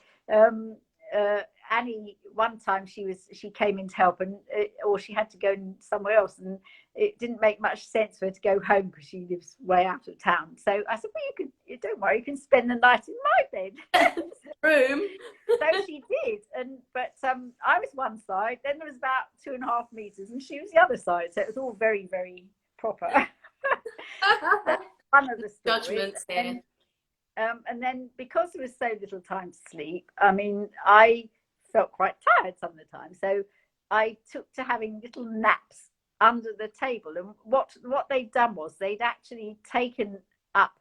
Annie, one time she came in to help, and or she had to go somewhere else, and it didn't make much sense for her to go home because she lives way out of town. So I said, well, don't worry, you can spend the night in my bed room. So she did, but I was one side, then there was about 2.5 meters, and she was the other side, so it was all very, very proper. One of the stories. Judgments here. And then because there was so little time to sleep, I mean, I felt quite tired some of the time. So I took to having little naps under the table. And what they'd done was they'd actually taken up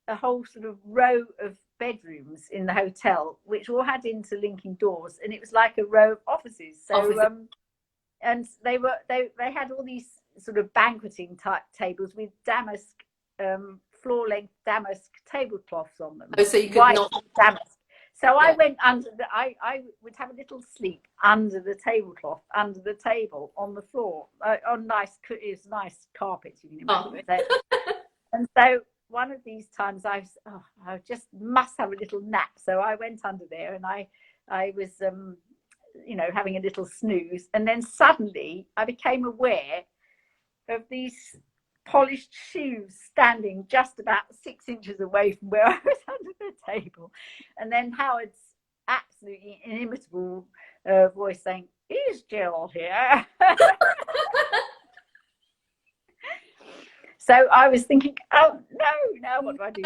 a whole sort of row of bedrooms in the hotel, which all had interlinking doors. And it was like a row of offices. So, and they had all these sort of banqueting type tables with damask, floor-length damask tablecloths on them. Oh, so you could not damask. So I went under I would have a little sleep under the tablecloth, under the table, on the floor, on nice carpets, you can imagine. So, and so one of these times I just must have a little nap. So I went under there, and I was, you know, having a little snooze. And then suddenly I became aware of these polished shoes standing just about 6 inches away from where I was under the table, and then Howard's absolutely inimitable voice saying, "Is Jill here?" So I was thinking, oh no, now what do I do?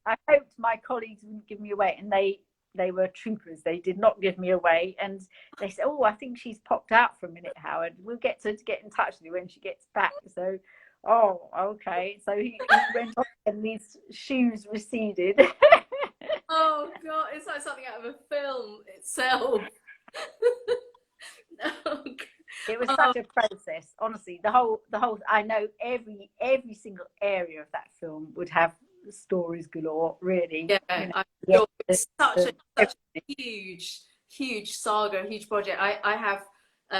I hoped my colleagues wouldn't give me away, and they were troopers. They did not give me away, and they said, "Oh, I think she's popped out for a minute, Howard. We'll get her to get in touch with you when she gets back." So, oh, okay. So he went off, and these shoes receded. Oh God, it's like something out of a film itself. Oh, It was oh, such a process, honestly. The whole. I know every single area of that film would have stories galore. Really, yeah, you know. I'm Yeah, sure it's such a everything. huge saga, huge project. I have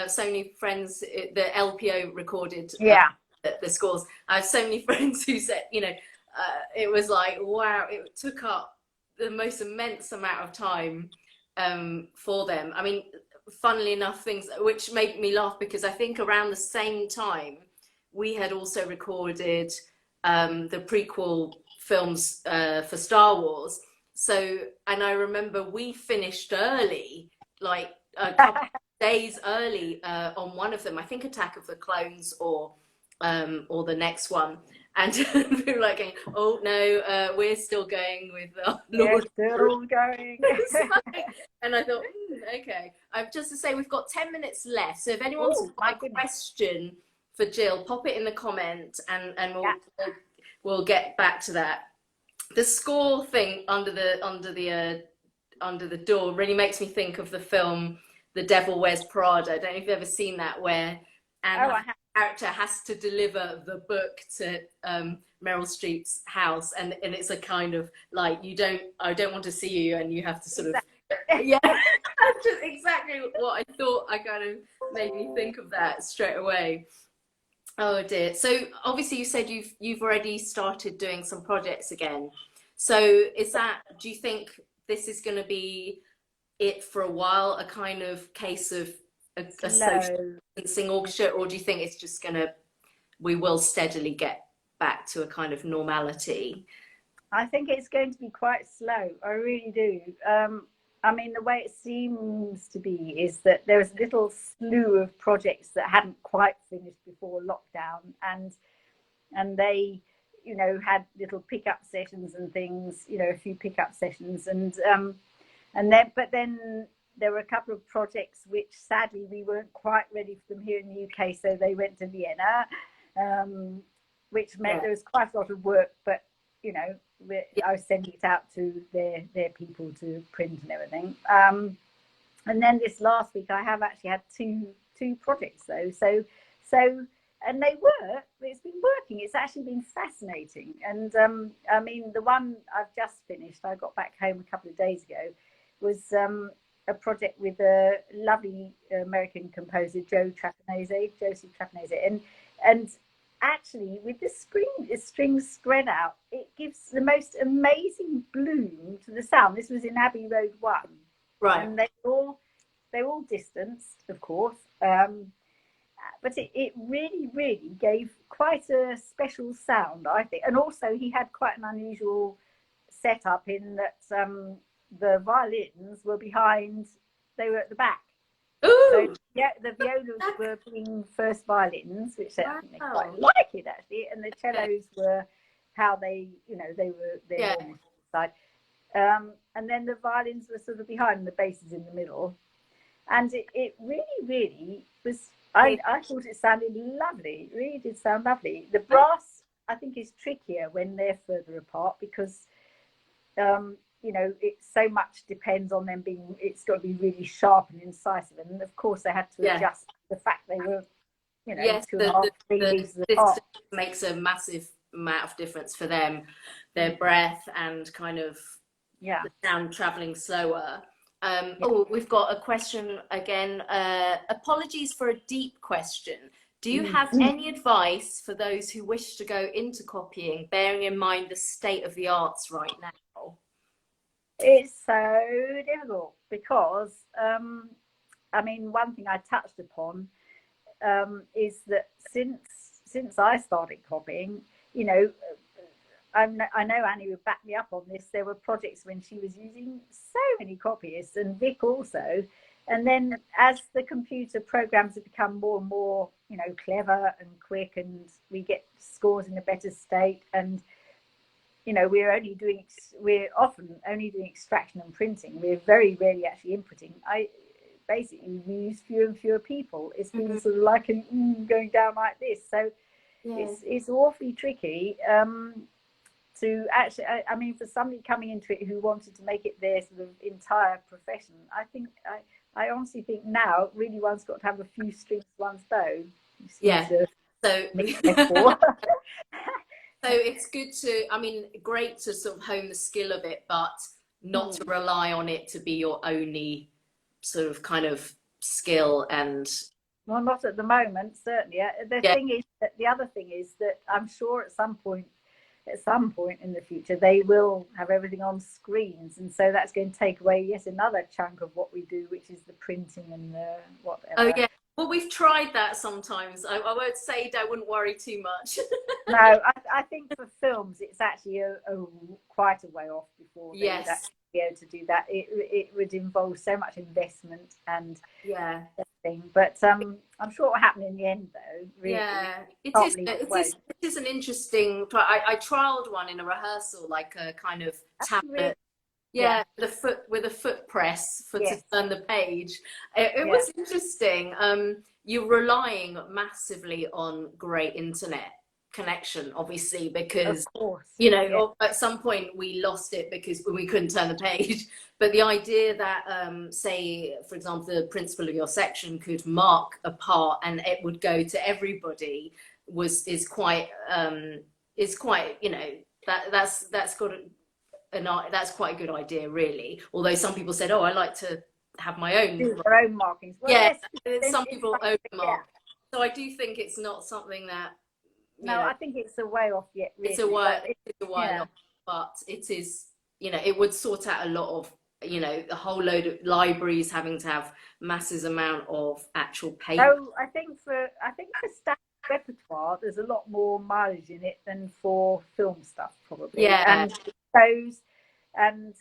so many friends. The LPO recorded Yeah. the scores. I have so many friends who said, it was like, wow, it took up the most immense amount of time for them. I mean, funnily enough, things which make me laugh because I think around the same time we had also recorded the prequel films for Star Wars. So, and I remember we finished early, like a couple of days early on one of them. I think Attack of the Clones or the next one. And we were like, going, oh no, we're still going with Yeah, Lord. still going. And I thought, okay. Just to say, we've got 10 minutes left. So if anyone's Oh, my got a goodness. question for Jill, pop it in the comment, and Yeah. we'll get back to that. The score thing under the door really makes me think of the film The Devil Wears Prada. I don't know if you've ever seen that, where Anne character has to deliver the book to Meryl Streep's house, and it's a kind of like, I don't want to see you, and you have to sort of yeah. That's just exactly what I thought. I kind of made me think of that straight away. Oh dear. So obviously you said you've already started doing some projects again. So do you think this is going to be it for a while, a kind of case of a social distancing orchestra, or do you think it's just we will steadily get back to a kind of normality? I think it's going to be quite slow. I really do. I mean, the way it seems to be is that there was a little slew of projects that hadn't quite finished before lockdown, and they, had little pickup sessions and things, a few pickup sessions, and then there were a couple of projects which sadly we weren't quite ready for them here in the UK, so they went to Vienna, which meant there was quite a lot of work, but I was sending it out to their people to print and everything. And then this last week, I have actually had two projects though. So, and it's been working. It's actually been fascinating. And I mean, the one I've just finished, I got back home a couple of days ago, was a project with a lovely American composer, Josie Trapanese, and actually, with the strings spread out, it gives the most amazing bloom to the sound. This was in Abbey Road 1. Right. And they're all distanced, of course. But it really, really gave quite a special sound, I think. And also, he had quite an unusual setup in that the violins were they were at the back. Ooh. So yeah, the violas were being first violins, which I think they quite like it actually, and the cellos were how they were their normal side, and then the violins were sort of behind, and the bass is in the middle, and it really, really was. I thought it sounded lovely. It really did sound lovely. The brass, I think, is trickier when they're further apart because. It so much depends on them it's got to be really sharp and incisive. And of course, they had to adjust the fact they were, 2.5, 3 meters apart. Makes a massive amount of difference for them, their breath and kind of the sound traveling slower. Oh, we've got a question again. Apologies for a deep question. Do you have any advice for those who wish to go into copying, bearing in mind the state of the arts right now? It's so difficult because, I mean, one thing I touched upon is that since I started copying, I know Annie would back me up on this. There were projects when she was using so many copyists, and Vic also. And then as the computer programs have become more and more, clever and quick, and we get scores in a better state, and we're often only doing extraction and printing. We're very rarely actually inputting. Basically we use fewer and fewer people. It's been sort of like going down like this. So it's awfully tricky to actually, I mean, for somebody coming into it who wanted to make it their sort of entire profession, I think, I honestly think now really one's got to have a few strings to one's bow. Yeah. So so it's good to, I mean, great to sort of hone the skill of it, but not to rely on it to be your only sort of kind of skill. And well, not at the moment, certainly. The other thing is that I'm sure at some point in the future they will have everything on screens, and so that's going to take away yet another chunk of what we do, which is the printing and the whatever. Oh yeah, well, we've tried that sometimes. I won't say I wouldn't worry too much. No, I think for films it's actually quite a way off before they would actually be able to do that. It would involve so much investment and thing. But I'm sure it will happen in the end, though. Really. Yeah, it is an interesting. I trialed one in a rehearsal, like a kind of tablet. Yeah, with a foot press to turn the page. It was interesting. You're relying massively on great internet connection, obviously, because you know at some point we lost it because we couldn't turn the page. But the idea that say, for example, the principal of your section could mark a part and it would go to everybody is quite you know, that's quite a good idea, really. Although some people said, oh, I like to have my own markings. Well, some people overmark. So I do think it's not something that I think it's a way off yet, really. It's a way off, but it is, you know, it would sort out a lot of, you know, a whole load of libraries having to have massive amount of actual paper. So I think for standard repertoire, there's a lot more mileage in it than for film stuff, probably. Yeah. And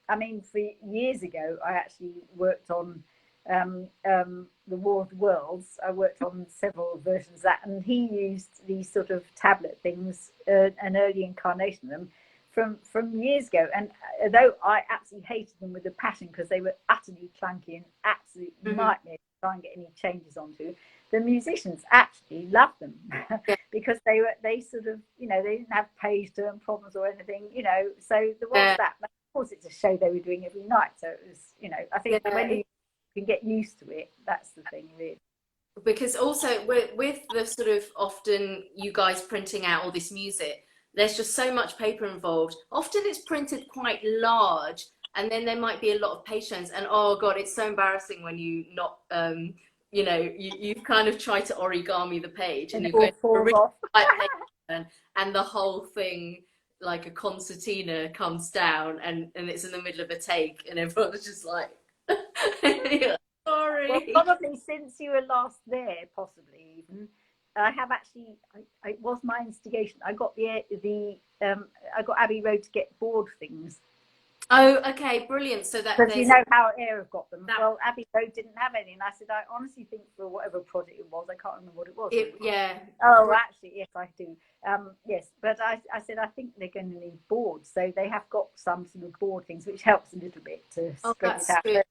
I mean, for years ago, I actually worked on the War of the Worlds. I worked on several versions of that, and he used these sort of tablet things, an early incarnation of them from years ago. And although I absolutely hated them with a passion because they were utterly clunky and absolute nightmare to try and get any changes onto, the musicians actually loved them because they sort of, you know, they didn't have page turn problems or anything, you know. So there was that. But of course, it's a show they were doing every night, so it was, you know, I think when you can get used to it, that's the thing, really. Because also with the sort of often you guys printing out all this music, there's just so much paper involved. Often it's printed quite large, and then there might be a lot of page turns, and oh god, it's so embarrassing when you not you know, you've kind of tried to origami the page and you're going to and the whole thing, like a concertina, comes down and it's in the middle of a take and everyone's just like sorry. Well, probably since you were last there, possibly even, I have actually, it was my instigation. I got I got Abbey Road to get board things. Oh, okay, brilliant. So that because you know how Air have got them. Well, Abbey Road didn't have any, and I said, I honestly think for whatever project it was, I can't remember what it was. Oh, actually, yes, I do. Yes, but I said I think they're going to need boards, so they have got some sort of board things, which helps a little bit to spread it out. Good.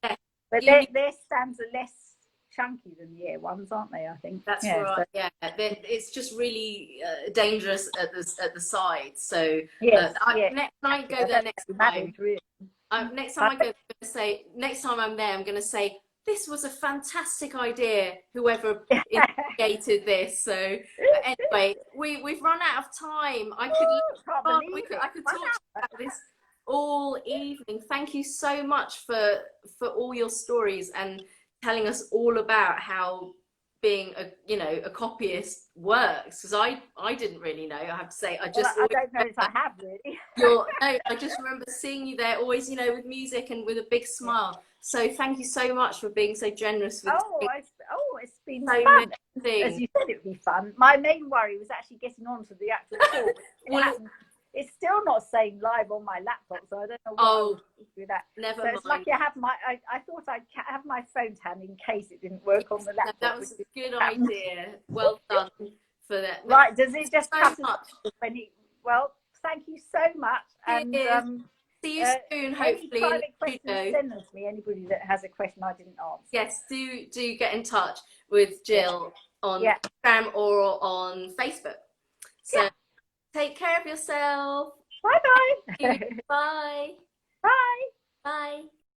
But their stands are less chunky than the Air ones, aren't they? I think that's right. So. Yeah, it's just really dangerous at the sides. So next time I go there next time. Next time I'm there, I'm going to say this was a fantastic idea. Whoever instigated this. So anyway, we've run out of time. I could talk about this all evening. Thank you so much for all your stories and telling us all about how being a copyist works, because I didn't really know. I have to say, I don't know if I have really. I just remember seeing you there always, you know, with music and with a big smile. So thank you so much for being so generous with it's been so fun. As you said, it would be fun. My main worry was actually getting onto the actual call. It's still not saying live on my laptop, so I don't know what I would do that. Never mind. It's lucky I have I thought I'd have my phone to hand in case it didn't work on the laptop. That was a good idea. Well done for that. Right, does it just cut when well, thank you so much. And see you soon, hopefully. Send them to me, anybody that has a question I didn't answer. Yes, do get in touch with Jill on Instagram or on Facebook. So take care of yourself. Bye bye. Bye. Bye. Bye.